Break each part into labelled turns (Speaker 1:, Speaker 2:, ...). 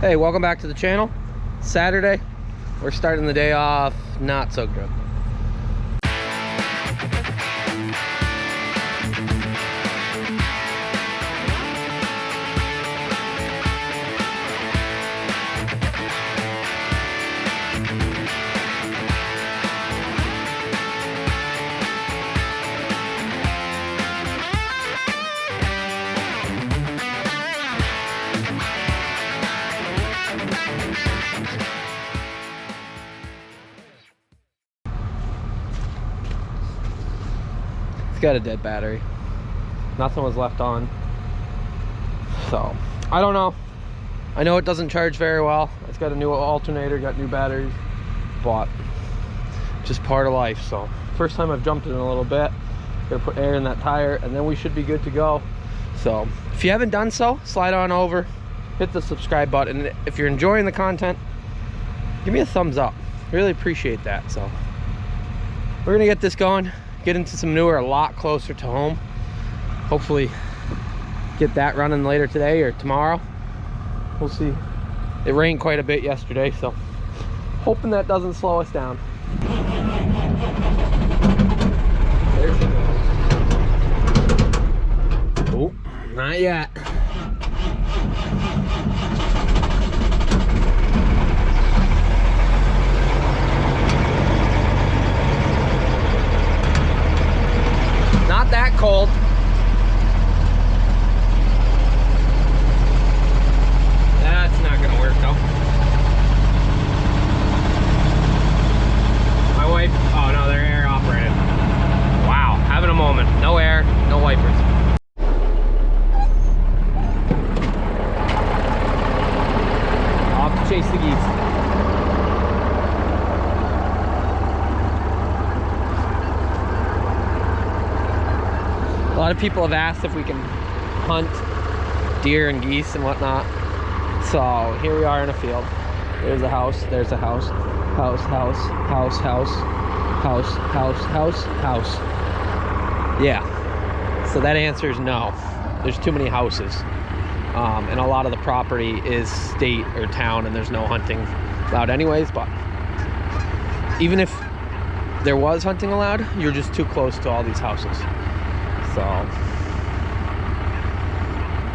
Speaker 1: Hey, welcome back to the channel. Saturday, we're starting the day off not so good. Got a dead battery. Nothing was left on, so I don't know. I know it doesn't charge very well. It's got a new alternator, got new batteries, but just part of life. So first time I've jumped in a little bit. Gotta put air in that tire and then we should be good to go. So if you haven't done so, slide on over, hit the subscribe button. If you're enjoying the content, give me a thumbs up. Really appreciate that. So we're gonna get this going, get into some manure a lot closer to home. Hopefully get that running later today or tomorrow. We'll see. It rained quite a bit yesterday, so hoping that doesn't slow us down. There she goes. Oh, not yet. Not that cold. That's not gonna work though. My wipe, oh no, they're air operated. Wow, having a moment. No air, no wipers. I'll have to chase the geese. A lot of people have asked if we can hunt deer and geese and whatnot. So here we are in a field. There's a house, there's a house. House, house, house, house, house, house, house, house. Yeah, so that answer is no. There's too many houses. And a lot of the property is state or town and there's no hunting allowed anyways, but even if there was hunting allowed, you're just too close to all these houses. So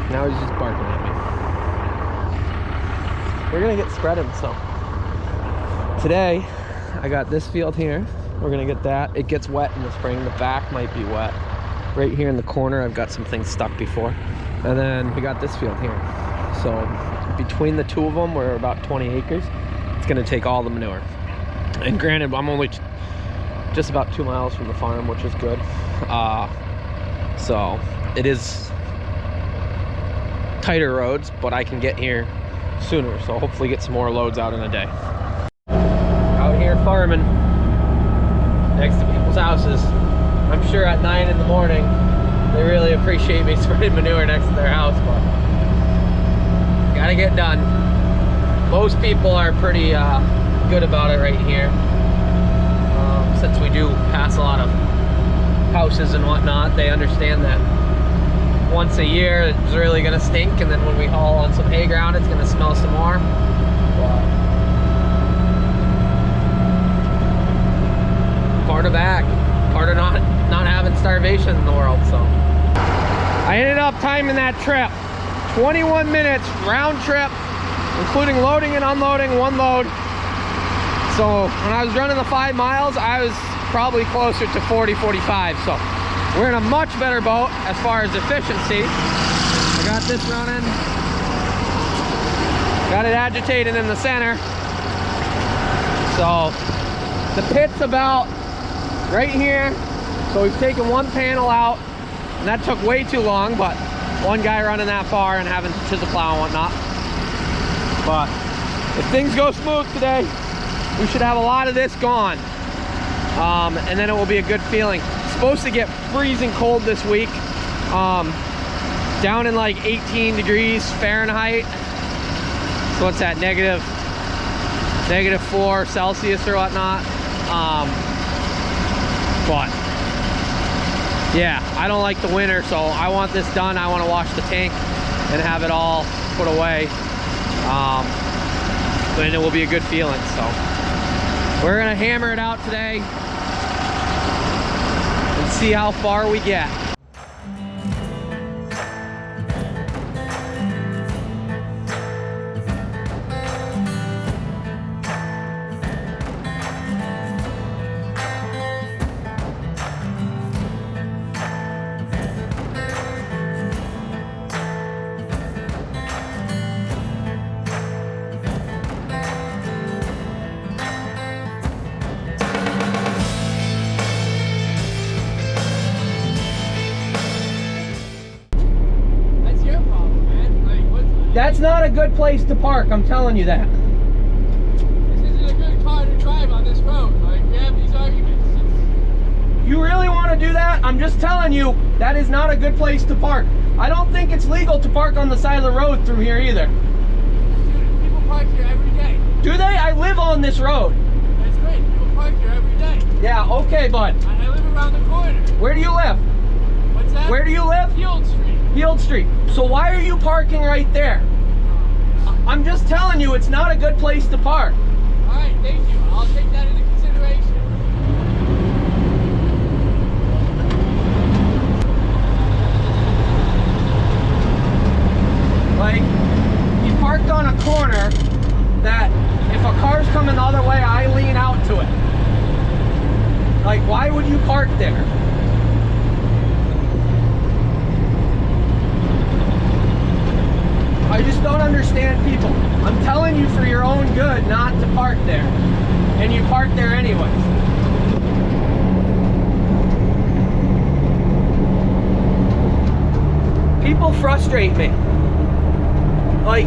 Speaker 1: now he's just barking at me. We're gonna get spreading. So today I got this field here. We're gonna get that. It gets wet in the spring. The back might be wet. Right here in the corner I've got some things stuck before. And then we got this field here. So between the two of them, we're about 20 acres. It's gonna take all the manure. And granted, I'm only just about 2 miles from the farm, which is good. So it is tighter roads, but I can get here sooner. So hopefully get some more loads out in a day. Out here farming next to people's houses. I'm sure at 9 in the morning, they really appreciate me spreading manure next to their house, but gotta get done. Most people are pretty good about it right here. Since we do pass a lot of houses and whatnot, they understand that once a year it's really gonna stink, and then when we haul on some hay ground it's gonna smell some more. But part of not having starvation in the world. So I ended up timing that trip 21 minutes round trip, including loading and unloading one load. So when I was running the 5 miles, I was probably closer to 40-45. So we're in a much better boat as far as efficiency. I got this running, got it agitated in the center. So the pit's about right here. So we've taken one panel out, and that took way too long, but one guy running that far and having to chisel plow and whatnot. But if things go smooth today, we should have a lot of this gone. And then it will be a good feeling. It's supposed to get freezing cold this week, down in like 18 degrees Fahrenheit. So what's that, -4 Celsius or whatnot. But yeah, I don't like the winter, so I want this done. I want to wash the tank and have it all put away. And it will be a good feeling. So we're gonna hammer it out today and see how far we get. That's not a good place to park, I'm telling you that.
Speaker 2: This isn't a good car to drive on this road. Like, we have these arguments.
Speaker 1: You really want to do that? I'm just telling you, that is not a good place to park. I don't think it's legal to park on the side of the road through here either.
Speaker 2: Dude, people park here every day.
Speaker 1: Do they? I live on this road.
Speaker 2: That's great. People park here every day.
Speaker 1: Yeah, okay, bud.
Speaker 2: I live around the corner.
Speaker 1: Where do you live?
Speaker 2: What's that?
Speaker 1: Where do you live?
Speaker 2: Field Street.
Speaker 1: Field Street. So why are you parking right there? I'm just telling you, it's not a good place to park.
Speaker 2: Alright, thank you. I'll take that into consideration.
Speaker 1: Like, you parked on a corner that if a car's coming the other way, I lean out to it. Like, why would you park there? I just don't understand people. I'm telling you for your own good not to park there. And you park there anyways. People frustrate me. Like,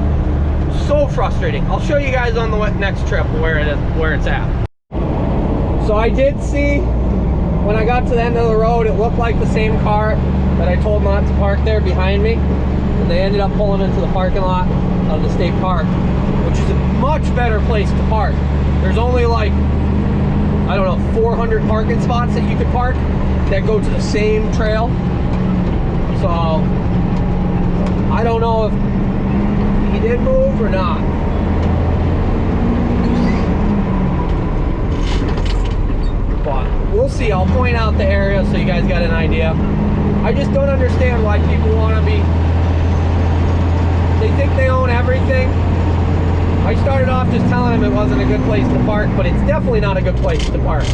Speaker 1: so frustrating. I'll show you guys on the next trip where it's at. So I did see, when I got to the end of the road, it looked like the same car that I told not to park there behind me. And they ended up pulling into the parking lot of the state park, which is a much better place to park. There's only like, I don't know, 400 parking spots that you could park that go to the same trail. So I don't know if he did move or not. But we'll see. I'll point out the area so you guys got an idea. I just don't understand why people want to be, they think they own everything. I started off just telling him it wasn't a good place to park, but it's definitely not a good place to park.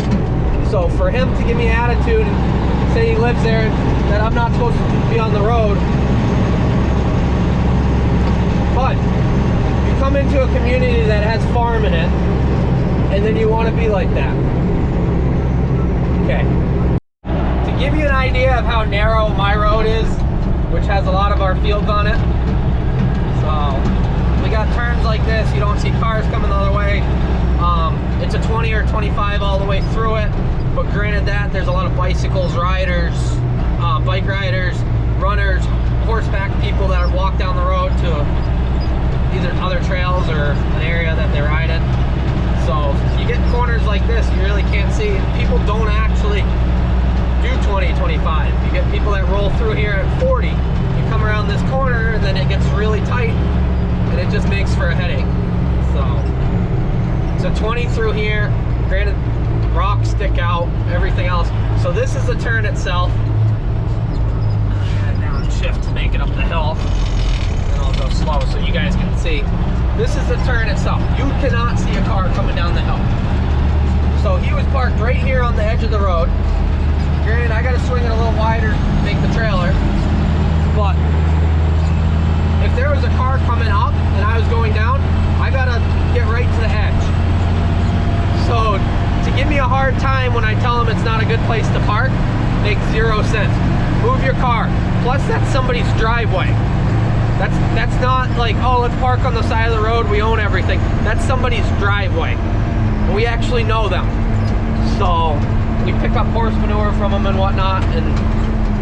Speaker 1: So for him to give me attitude and say he lives there, that I'm not supposed to be on the road. But you come into a community that has farm in it, and then you want to be like that. Okay. To give you an idea of how narrow my road is, which has a lot of our fields on it, we got turns like this, you don't see cars coming the other way. It's a 20 or 25 all the way through it, but granted that, there's a lot of bicycles, riders, bike riders, runners, horseback people that walk down the road to either other trails or an area that they ride in. So you get corners like this, you really can't see. People don't actually do 20, 25. You get people that roll through here at 40. You come around this corner and then it gets really tight and it just makes for a headache. So 20 through here, granted rocks stick out, everything else. So this is the turn itself. And down shift to make it up the hill. And I'll go slow so you guys can see. This is the turn itself. You cannot see a car coming down the hill. So he was parked right here on the edge of the road. Granted, I gotta swing it a little wider to make the trailer. But if there was a car coming up and I was going down, I gotta get right to the edge. So to give me a hard time when I tell him it's not a good place to park makes 0 sense. Move your car. Plus that's somebody's driveway. That's not like, oh, let's park on the side of the road, we own everything. That's somebody's driveway. We actually know them. So we pick up horse manure from them and whatnot, and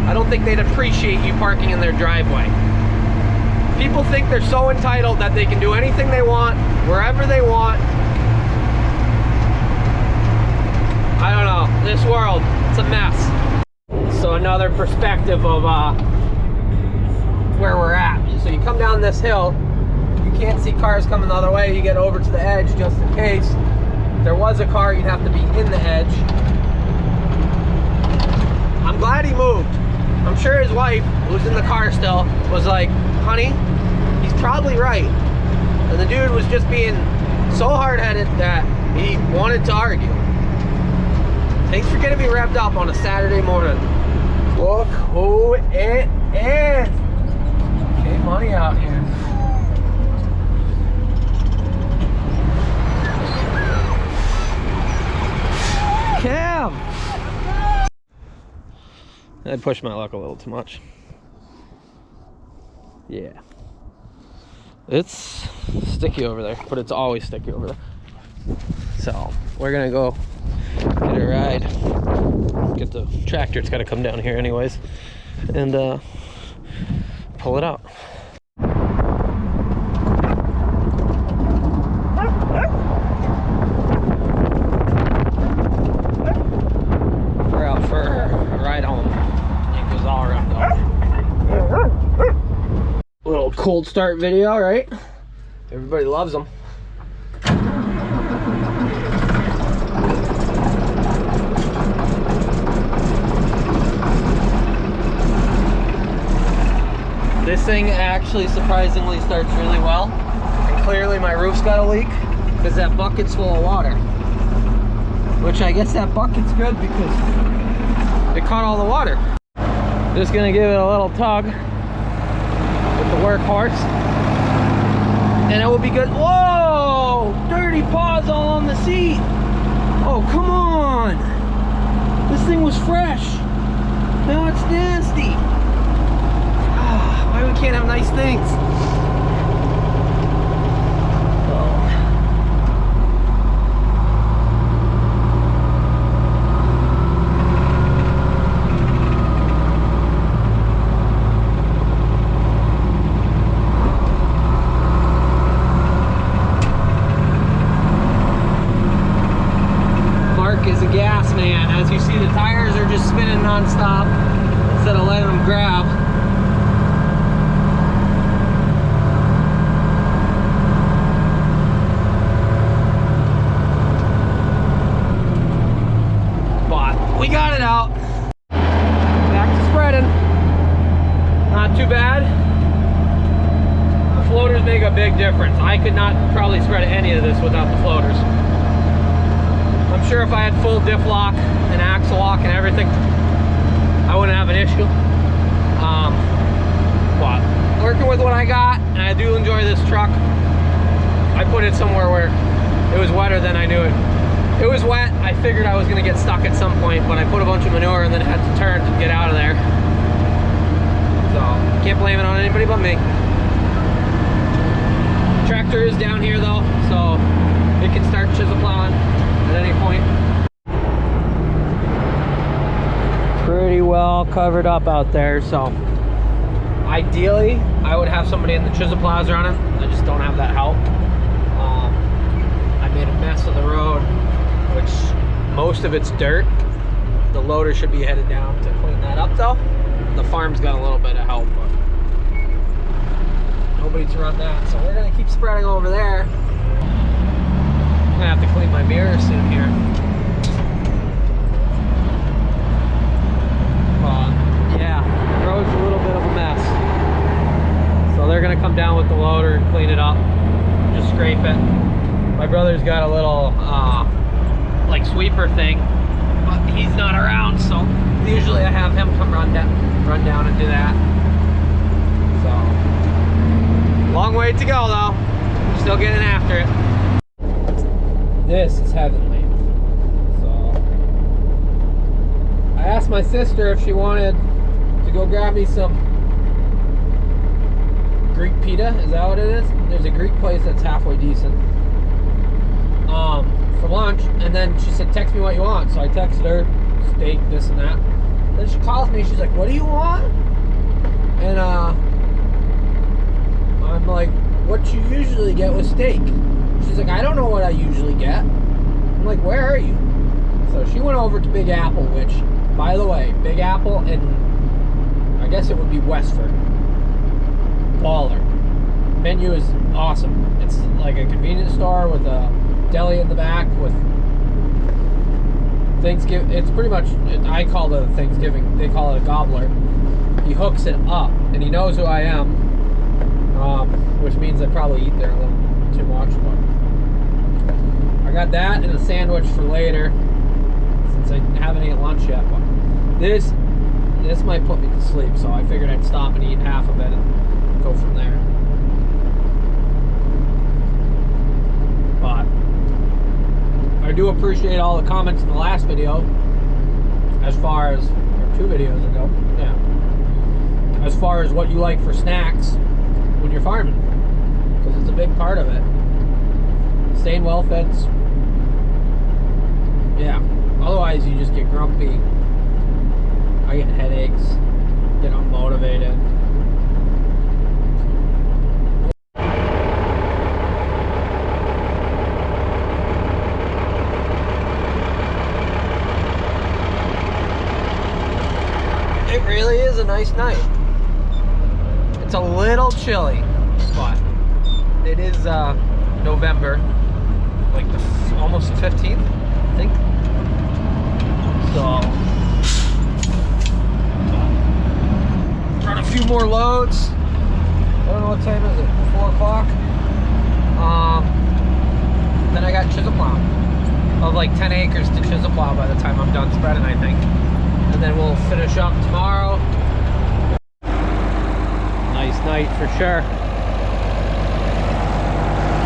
Speaker 1: I don't think they'd appreciate you parking in their driveway. People think they're so entitled that they can do anything they want, wherever they want. I don't know, this world, it's a mess. So another perspective of where we're at. So you come down this hill, you can't see cars coming the other way, you get over to the edge just in case. If there was a car, you'd have to be in the edge. I'm glad he moved. I'm sure his wife, who's in the car still, was like, honey, he's probably right. And the dude was just being so hard-headed that he wanted to argue. Thanks for getting me revved up on a Saturday morning. Look who it is. Okay, money out here. Cam! I pushed my luck a little too much. Yeah. It's sticky over there, but it's always sticky over there. So, we're gonna go get a ride. Get the tractor, it's gotta come down here anyways. And pull it out. We're out for a ride home. It goes all around though. Little cold start video, right? Everybody loves them. This thing actually surprisingly starts really well. And clearly my roof's got a leak because that bucket's full of water. Which I guess that bucket's good because it caught all the water. Just gonna give it a little tug with the workhorse and it will be good. Whoa! Dirty paws all on the seat. Oh, come on. This thing was fresh. Now it's nasty. Why we can't have nice things? Mark is a gas man. As you see, the tires are just spinning non-stop instead of letting them grab. We got it out. Back to spreading. Not too bad. The floaters make a big difference. I could not probably spread any of this without the floaters. I'm sure if I had full diff lock and axle lock and everything, I wouldn't have an issue. But working with what I got, and I do enjoy this truck. I put it somewhere where it was wetter than I knew it. It was wet. I figured I was going to get stuck at some point, but I put a bunch of manure and then had to turn to get out of there. So, can't blame it on anybody but me. Tractor is down here though, so it can start chisel plowing at any point. Pretty well covered up out there, so ideally I would have somebody in the chisel plows running. I just don't have that help. I made a mess of the road, which most of it's dirt. The loader should be headed down to clean that up though. The farm's got a little bit of help, but nobody to run that. So we're gonna keep spreading over there. I'm gonna have to clean my mirror soon here. Yeah, the road's a little bit of a mess. So they're gonna come down with the loader and clean it up. Just scrape it. My brother's got a little like sweeper thing, but he's not around, so usually I have him come run down and do that. So long way to go though. Still getting after it. This is heavenly. So I asked my sister if she wanted to go grab me some Greek pita. Is that what it is? There's a Greek place that's halfway decent. For lunch, and then she said, text me what you want. So I texted her, steak, this and that. Then she calls me, she's like, what do you want? And I'm like, what you usually get with steak? She's like, I don't know what I usually get. I'm like, where are you? So she went over to Big Apple, which, by the way, Big Apple and I guess it would be Westford. Baller. menu is awesome. It's like a convenience store with a deli in the back with Thanksgiving. It's pretty much, I call it a Thanksgiving, they call it a gobbler. He hooks it up, and he knows who I am, which means I probably eat there a little too much, but I got that and a sandwich for later, since I haven't ate lunch yet. But this might put me to sleep, so I figured I'd stop and eat half of it and go from there. But I do appreciate all the comments in the last video, as far as, or 2 videos ago, yeah, as far as what you like for snacks when you're farming, because it's a big part of it. Staying well fed, yeah, otherwise you just get grumpy. I get headaches, get unmotivated. It really is a nice night. It's a little chilly, but it is November, like almost the 15th, I think. So run a few more loads. I don't know what time is it, 4 o'clock. Then I got chisel plow. Of like 10 acres to chisel plow by the time I'm done spreading, I think. And then we'll finish up tomorrow. Nice night for sure.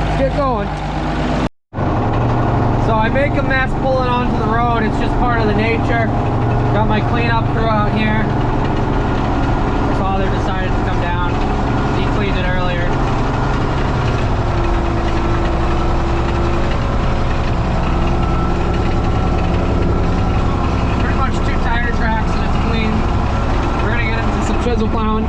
Speaker 1: Let's get going. So I make a mess pulling onto the road. It's just part of the nature. Got my cleanup crew out here. My father decided to come down. He cleaned it earlier. Pretty much 2 tire tracks and it's clean. We're gonna get into some chisel plowing.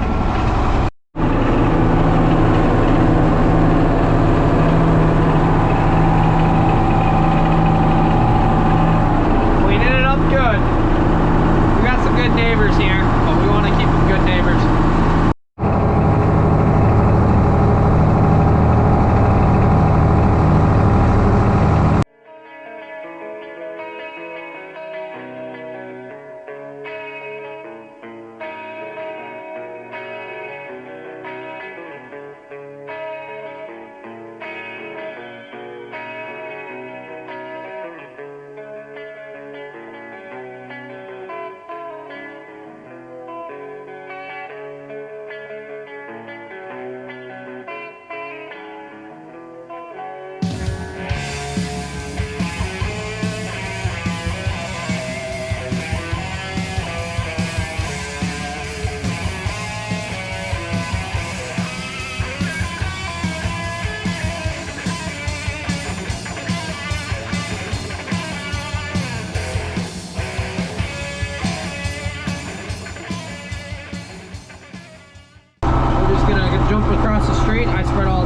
Speaker 1: Across the street. I spread all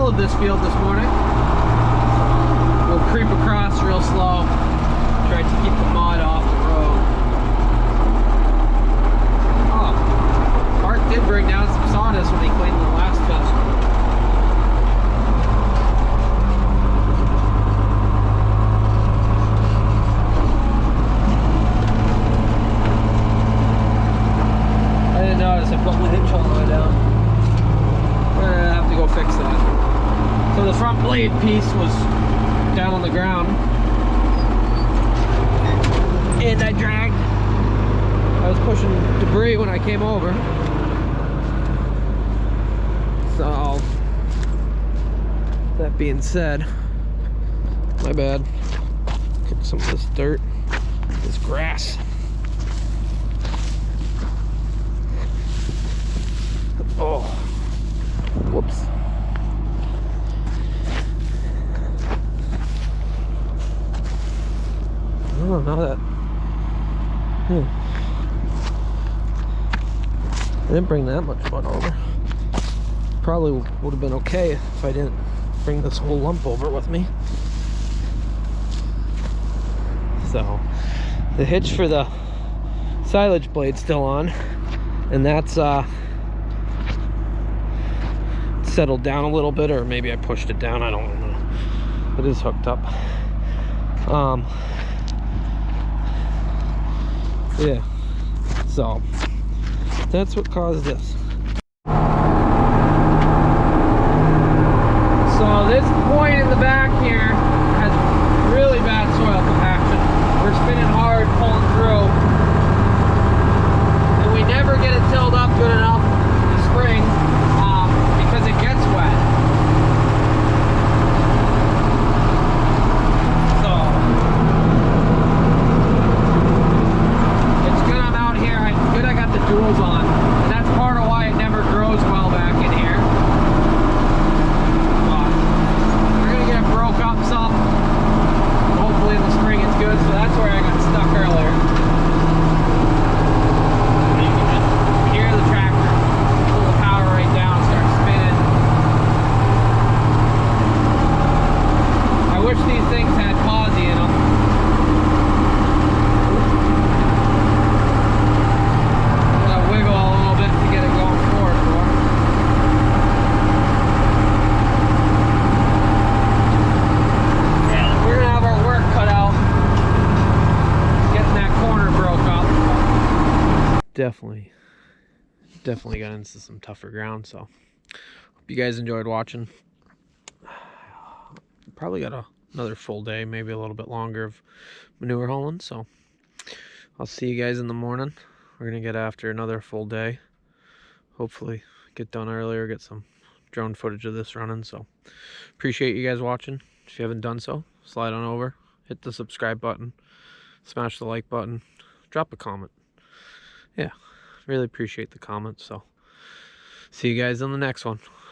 Speaker 1: of this field this morning. We'll creep across real slow. Try to keep the mud off the road. Oh, Bart did bring down some sawdust when he cleaned the last test. I didn't notice I put my hitch all the way down. We're gonna have to go fix that. So the front blade piece was down on the ground, and I dragged. I was pushing debris when I came over. So, that being said, my bad. Kick some of this dirt, this grass. Oh, whoops. Oh, now that. I didn't bring that much mud over. Probably would have been okay if I didn't bring this whole lump over with me. So, the hitch for the silage blade's still on, and that's settled down a little bit, or maybe I pushed it down, I don't know. It is hooked up. Yeah, so that's what caused this. So this point in the back here has really bad soil compaction. We're spinning hard, pulling through, and we never get it tilled up good enough in the spring because it gets wet. So it's good I'm out here. It's good I got the duals on, and that's part of why it never grows well back in here. Broke up some. Hopefully in the spring it's good, so that's where I got stuck earlier. You can just hear the tractor pull the power right down, start spinning. I wish these things had posi in them. Gotta wiggle a little bit to get it going forward more. Definitely got into some tougher ground, so hope you guys enjoyed watching. Probably got another full day, maybe a little bit longer, of manure hauling, so I'll see you guys in the morning. We're gonna get after another full day, hopefully get done earlier, get some drone footage of this running. So appreciate you guys watching. If you haven't done so, slide on over, hit the subscribe button, smash the like button, drop a comment. Yeah, really appreciate the comments. So see you guys on the next one.